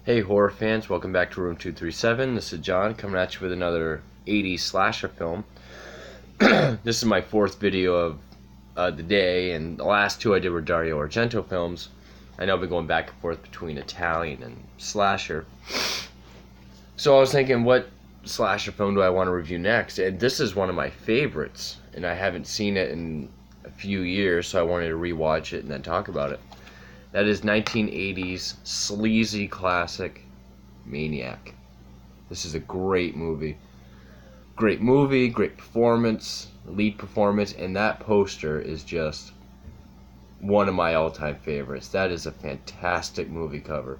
Hey horror fans, welcome back to Room 237. This is John coming at you with another 80s slasher film. This is my fourth video of the day, and the last two I did were Dario Argento films. I know I've been going back and forth between Italian and slasher. So I was thinking, what slasher film do I want to review next? And this is one of my favorites, and I haven't seen it in a few years, so I wanted to rewatch it and then talk about it. That is 1980s sleazy classic Maniac. This is a great movie. Great movie, great performance, lead performance, and that poster is just one of my all-time favorites. That is a fantastic movie cover.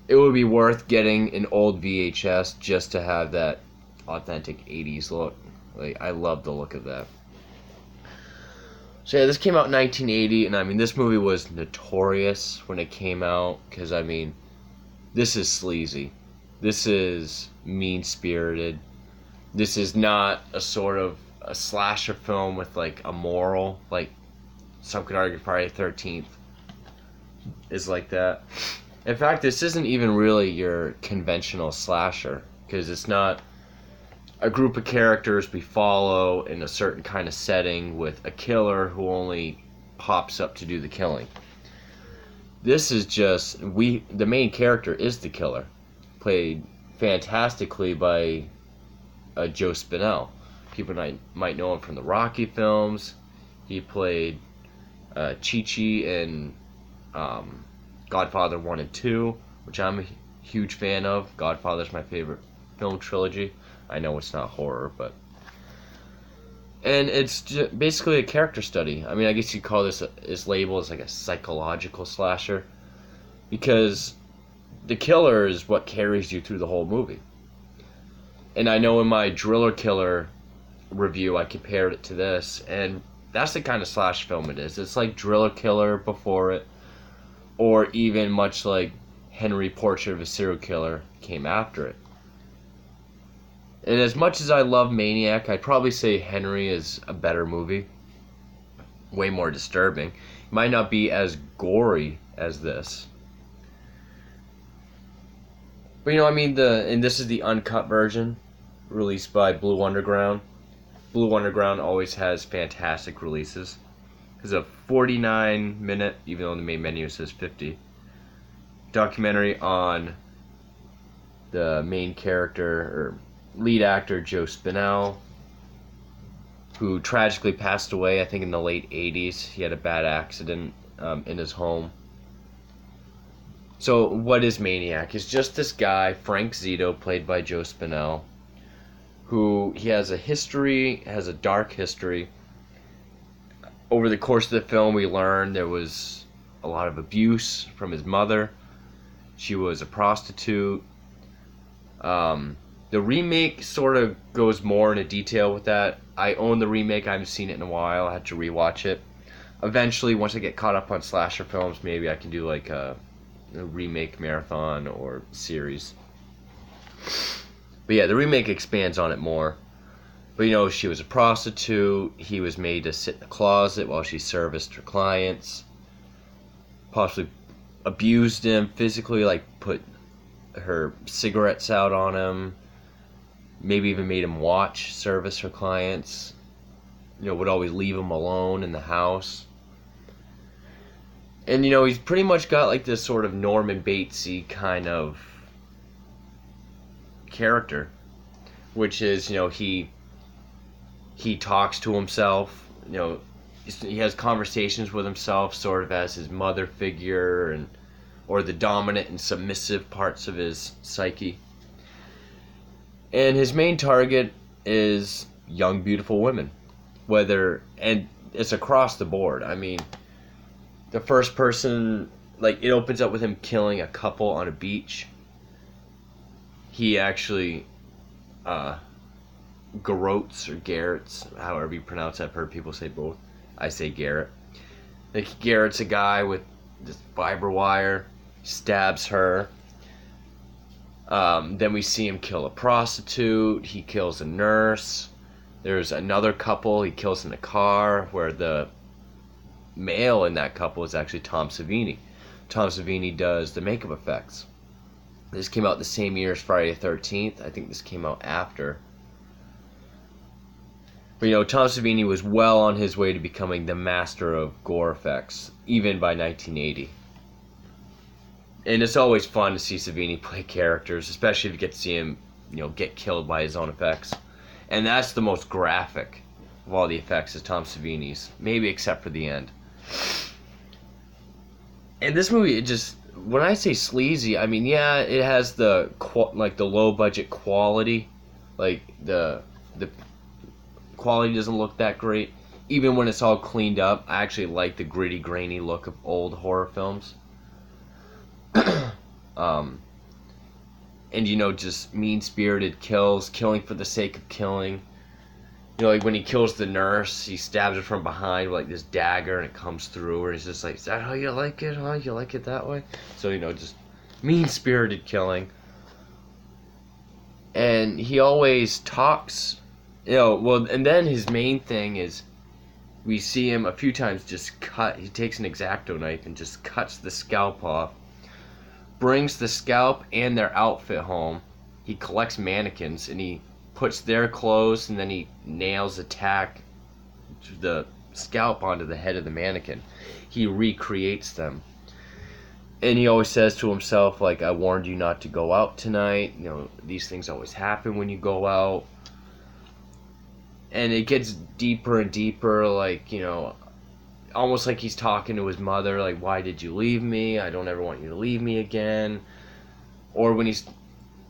It would be worth getting an old VHS just to have that authentic 80s look. Like, I love the look of that. So yeah, this came out in 1980, and I mean, this movie was notorious when it came out, because I mean, this is sleazy. This is mean-spirited. This is not a sort of a slasher film with like a moral, like some could argue Friday the 13th is like that. In fact, this isn't even really your conventional slasher, because it's not a group of characters we follow in a certain kind of setting with a killer who only pops up to do the killing. This is just, the main character is the killer, played fantastically by Joe Spinell. People might know him from the Rocky films. He played Chi-Chi in Godfather 1 and 2, which I'm a huge fan of. Godfather's my favorite film trilogy. I know it's not horror, but... And it's just basically a character study. I mean, I guess you'd call this label as like a psychological slasher, because the killer is what carries you through the whole movie. And I know in my Driller Killer review, I compared it to this, and that's the kind of slash film it is. It's like Driller Killer before it, or even much like Henry Portrait of a Serial Killer came after it. And as much as I love Maniac, I'd probably say Henry is a better movie. Way more disturbing. It might not be as gory as this. But you know, I mean, and this is the uncut version, released by Blue Underground. Blue Underground always has fantastic releases. It's a 49-minute, even though the main menu says 50, documentary on the main character, or lead actor Joe Spinell, who tragically passed away, I think, in the late 80s. He had a bad accident in his home. So what is Maniac? It's just this guy, Frank Zito, played by Joe Spinell, who he has a dark history. Over the course of the film, we learn there was a lot of abuse from his mother. She was a prostitute. The remake sort of goes more into detail with that. I own the remake. I haven't seen it in a while. I had to rewatch it. Eventually, once I get caught up on slasher films, maybe I can do like a remake marathon or series. But yeah, the remake expands on it more. But you know, she was a prostitute. He was made to sit in the closet while she serviced her clients. Possibly abused him physically, like put her cigarettes out on him. Maybe even made him service her clients. You know, would always leave him alone in the house. And you know, he's pretty much got like this sort of Norman Batesy kind of character, which is, you know, he talks to himself. You know, he has conversations with himself, sort of as his mother figure, or the dominant and submissive parts of his psyche. And his main target is young, beautiful women. And it's across the board. I mean, the first person, like, it opens up with him killing a couple on a beach. He actually, Garrett's, however you pronounce it. I've heard people say both. I say Garrett. Like, Garrett's a guy with this fiber wire, stabs her. Then we see him kill a prostitute. He kills a nurse. There's another couple he kills in a car, where the male in that couple is actually Tom Savini. Tom Savini does the makeup effects. This came out the same year as Friday the 13th. I think this came out after. But Tom Savini was well on his way to becoming the master of gore effects, even by 1980. And it's always fun to see Savini play characters, especially if you get to see him, get killed by his own effects. And that's the most graphic of all the effects is Tom Savini's, maybe except for the end. And this movie, when I say sleazy, I mean, yeah, it has the low budget quality, like the quality doesn't look that great. Even when it's all cleaned up, I actually like the gritty, grainy look of old horror films. And just mean-spirited kills, killing for the sake of killing. Like when he kills the nurse, he stabs her from behind with like this dagger and it comes through her. He's just like, is that how you like it, huh? You like it that way? So, just mean-spirited killing. And he always talks, and then his main thing is we see him a few times he takes an X-Acto knife and just cuts the scalp off, brings the scalp and their outfit home. He collects mannequins and he puts their clothes, and then he nails the scalp onto the head of the mannequin. He recreates them. And he always says to himself, like, I warned you not to go out tonight. These things always happen when you go out. And it gets deeper and deeper, like, almost like he's talking to his mother, like, why did you leave me? I don't ever want you to leave me again. Or when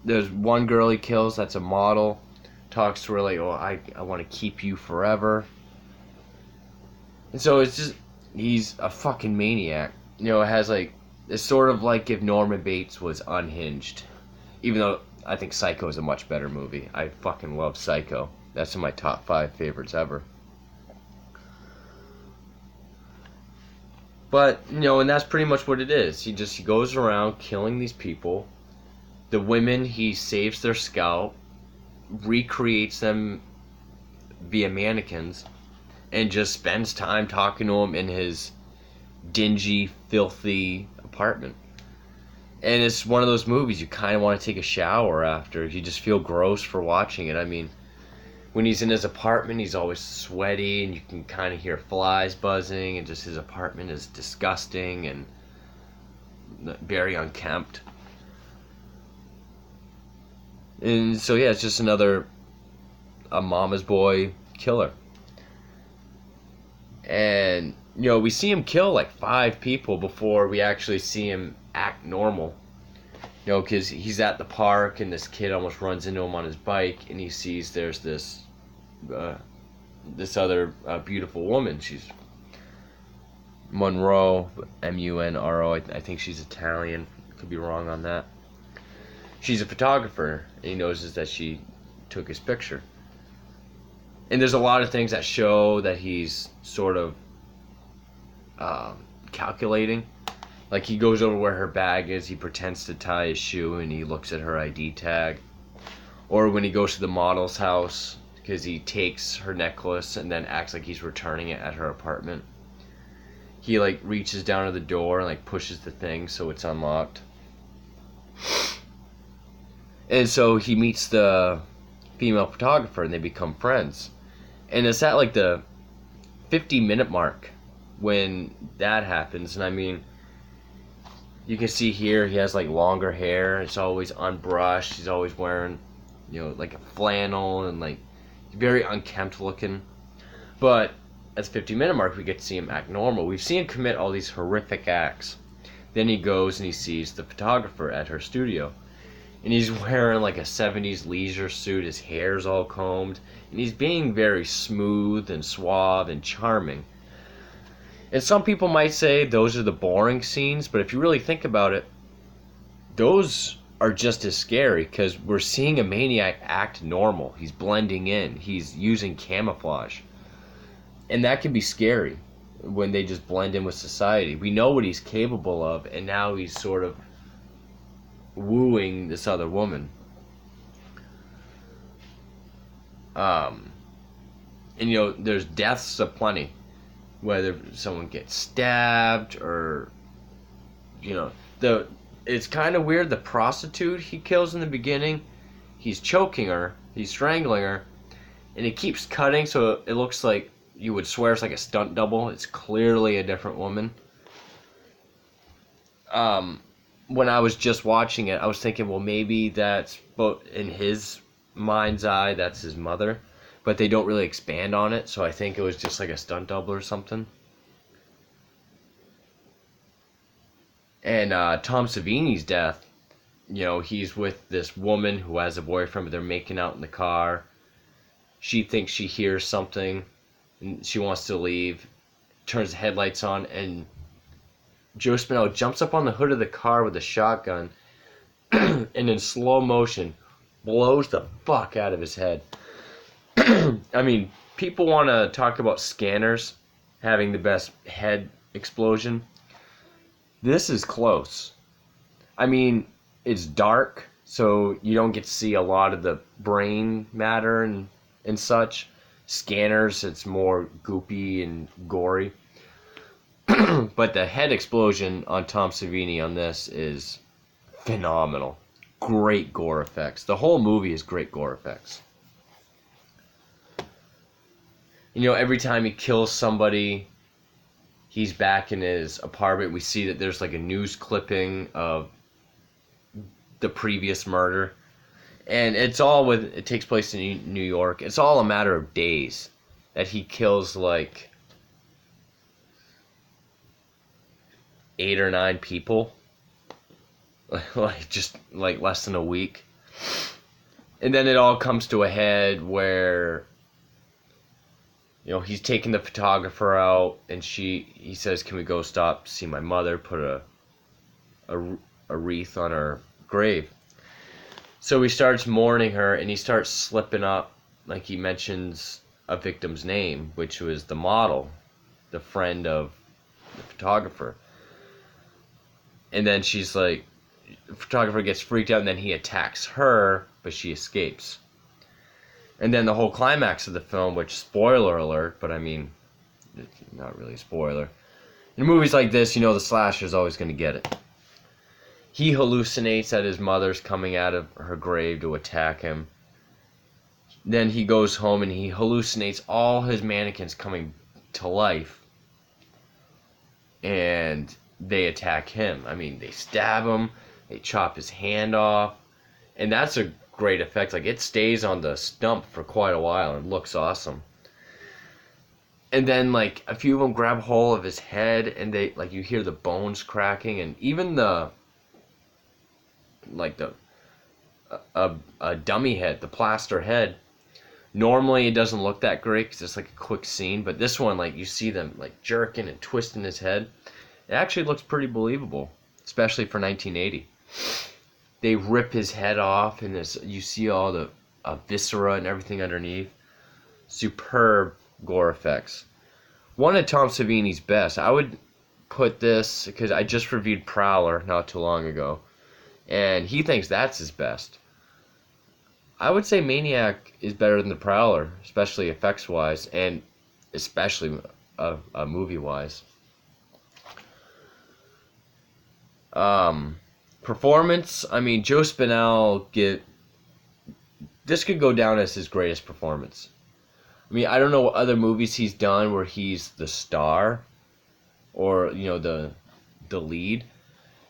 there's one girl he kills that's a model, talks to her like, oh, I want to keep you forever. And so he's a fucking maniac. It has it's sort of like if Norman Bates was unhinged. Even though I think Psycho is a much better movie. I fucking love Psycho. That's in my top 5 favorites ever. But, and that's pretty much what it is. He goes around killing these people. The women, he saves their scalp, recreates them via mannequins, and just spends time talking to them in his dingy, filthy apartment. And it's one of those movies you kind of want to take a shower after. You just feel gross for watching it. I mean, when he's in his apartment, he's always sweaty, and you can kind of hear flies buzzing, and just his apartment is disgusting and very unkempt. And so, yeah, it's just a mama's boy killer. And, we see him kill like 5 people before we actually see him act normal. Because he's at the park and this kid almost runs into him on his bike, and he sees there's this other beautiful woman. She's Monroe, M-U-N-R-O. I think she's Italian. Could be wrong on that. She's a photographer, and he notices that she took his picture. And there's a lot of things that show that he's sort of calculating. Like, he goes over where her bag is, he pretends to tie his shoe, and he looks at her ID tag. Or when he goes to the model's house, because he takes her necklace and then acts like he's returning it at her apartment. He, reaches down to the door and, pushes the thing so it's unlocked. And so he meets the female photographer, and they become friends. And it's at, the 50-minute mark when that happens. And, I mean, you can see here he has, longer hair. It's always unbrushed. He's always wearing, a flannel and, very unkempt looking. But at the 50-minute mark, we get to see him act normal. We've seen him commit all these horrific acts. Then he goes and he sees the photographer at her studio. And he's wearing a 70s leisure suit. His hair's all combed. And he's being very smooth and suave and charming. And some people might say those are the boring scenes. But if you really think about it, those are just as scary. Because we're seeing a maniac act normal. He's blending in. He's using camouflage. And that can be scary when they just blend in with society. We know what he's capable of. And now he's sort of wooing this other woman. And there's deaths aplenty, whether someone gets stabbed or you know, it's kind of weird. The prostitute he kills in the beginning, he's choking her, he's strangling her, and it keeps cutting, so it looks like you would swear it's like a stunt double. It's clearly a different woman. When I was just watching it, I was thinking, well, maybe that's, but in his mind's eye, that's his mother, but they don't really expand on it, so I think it was just like a stunt double or something. And Tom Savini's death, you know, he's with this woman who has a boyfriend, but they're making out in the car. She thinks she hears something, and she wants to leave, turns the headlights on, and Joe Spinell jumps up on the hood of the car with a shotgun, and in slow motion, blows the fuck out of his head. I mean, people want to talk about Scanners having the best head explosion. This is close. I mean, it's dark, so you don't get to see a lot of the brain matter and such. Scanners, it's more goopy and gory. But the head explosion on Tom Savini on this is phenomenal. Great gore effects. The whole movie is great gore effects. You know, every time he kills somebody, he's back in his apartment. We see that there's like a news clipping of the previous murder. And it's all it takes place in New York. It's all a matter of days that he kills like 8 or 9 people. Like just like less than a week. And then it all comes to a head where, you know, he's taking the photographer out, and he says, "Can we go stop, see my mother, put a wreath on her grave?" So he starts mourning her, and he starts slipping up, like he mentions a victim's name, which was the model, the friend of the photographer. And then she's like, the photographer gets freaked out, and then he attacks her, but she escapes. And then the whole climax of the film, which, spoiler alert, but I mean, it's not really a spoiler. In movies like this, you know the slasher's always going to get it. He hallucinates that his mother's coming out of her grave to attack him. Then he goes home and he hallucinates all his mannequins coming to life. And they attack him. I mean, they stab him, they chop his hand off. And that's a great effect. Like, it stays on the stump for quite a while and looks awesome. And then, like, a few of them grab hold of his head, and they, like, you hear the bones cracking, and even the, like, a dummy head, the plaster head, normally it doesn't look that great because it's like a quick scene, but this one, like, you see them, like, jerking and twisting his head. It actually looks pretty believable, especially for 1980. They rip his head off, and you see all the viscera and everything underneath. Superb gore effects. One of Tom Savini's best. I would put this, because I just reviewed Prowler not too long ago, and he thinks that's his best. I would say Maniac is better than the Prowler, especially effects-wise, and especially movie-wise. Performance, I mean, Joe Spinell, this could go down as his greatest performance. I mean, I don't know what other movies he's done where he's the star, or, you know, the lead,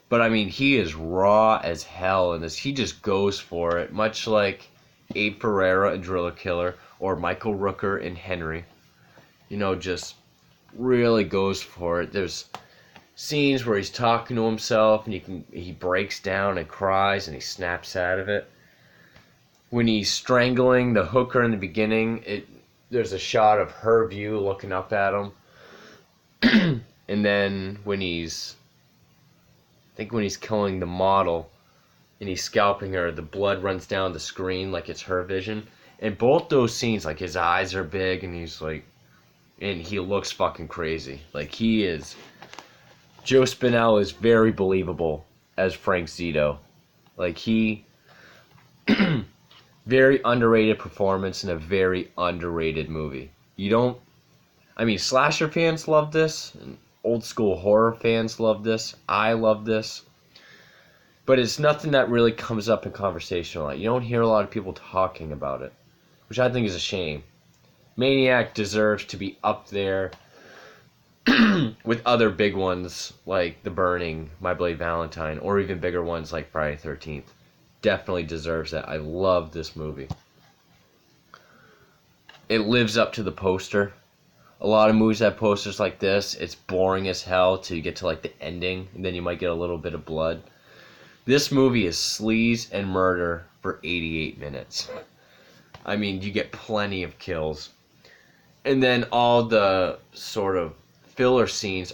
but I mean, he is raw as hell in this. He just goes for it, much like Abe Ferreira in Driller Killer, or Michael Rooker in Henry. You know, just really goes for it. There's scenes where he's talking to himself, and he breaks down and cries, and he snaps out of it. When he's strangling the hooker in the beginning, there's a shot of her view looking up at him. And then when he's killing the model and he's scalping her, the blood runs down the screen like it's her vision. And both those scenes, like, his eyes are big, and he's like, and he looks fucking crazy. Like, Joe Spinell is very believable as Frank Zito. Like, very underrated performance in a very underrated movie. I mean, slasher fans love this, Old school horror fans love this. I love this. But it's nothing that really comes up in conversation a lot. You don't hear a lot of people talking about it, which I think is a shame. Maniac deserves to be up there with other big ones like The Burning, My Blade Valentine, or even bigger ones like Friday the 13th. Definitely deserves that. I love this movie. It lives up to the poster. A lot of movies have posters like this. It's boring as hell till you get to like the ending, and then you might get a little bit of blood. This movie is sleaze and murder for 88 minutes. I mean, you get plenty of kills. And then all the sort of filler scenes.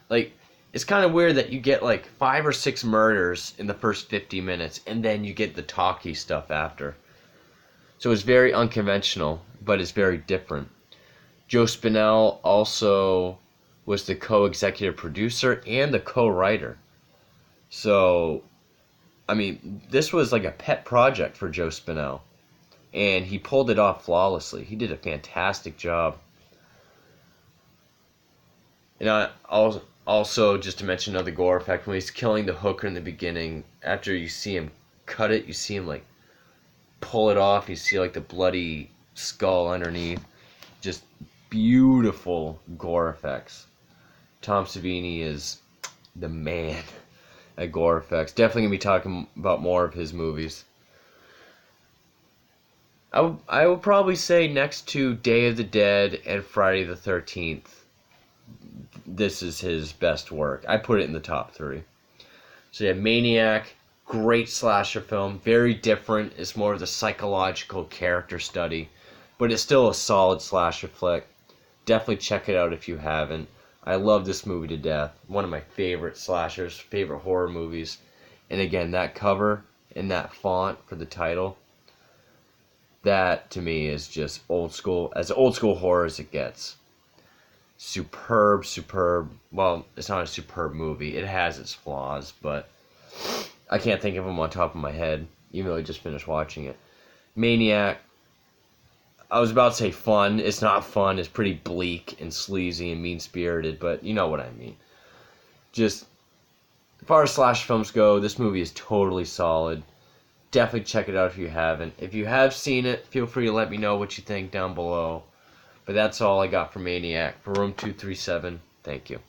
Like, it's kind of weird that you get like 5 or 6 murders in the first 50 minutes, and then you get the talky stuff after. So it's very unconventional, but it's very different. Joe Spinell also was the co-executive producer and the co-writer. So, I mean, this was like a pet project for Joe Spinell. And he pulled it off flawlessly. He did a fantastic job. And also, just to mention another gore effect, when he's killing the hooker in the beginning, after you see him cut it, you see him like pull it off. You see like the bloody skull underneath. Just beautiful gore effects. Tom Savini is the man at gore effects. Definitely going to be talking about more of his movies. I would probably say next to Day of the Dead and Friday the 13th, this is his best work. I put it in the top 3. So you have Maniac, great slasher film, very different. It's more of the psychological character study, but it's still a solid slasher flick. Definitely check it out if you haven't. I love this movie to death. One of my favorite slashers, favorite horror movies. And again, that cover and that font for the title, that to me is just old school, as old school horror as it gets. Superb. Well, it's not a superb movie. It has its flaws, but I can't think of them on top of my head, even though I just finished watching it. Maniac, I was about to say fun. It's not fun. It's pretty bleak and sleazy and mean-spirited, but you know what I mean. Just, as far as slash films go, this movie is totally solid. Definitely check it out if you haven't. If you have seen it, feel free to let me know what you think down below. But that's all I got for Maniac. For Room 237, thank you.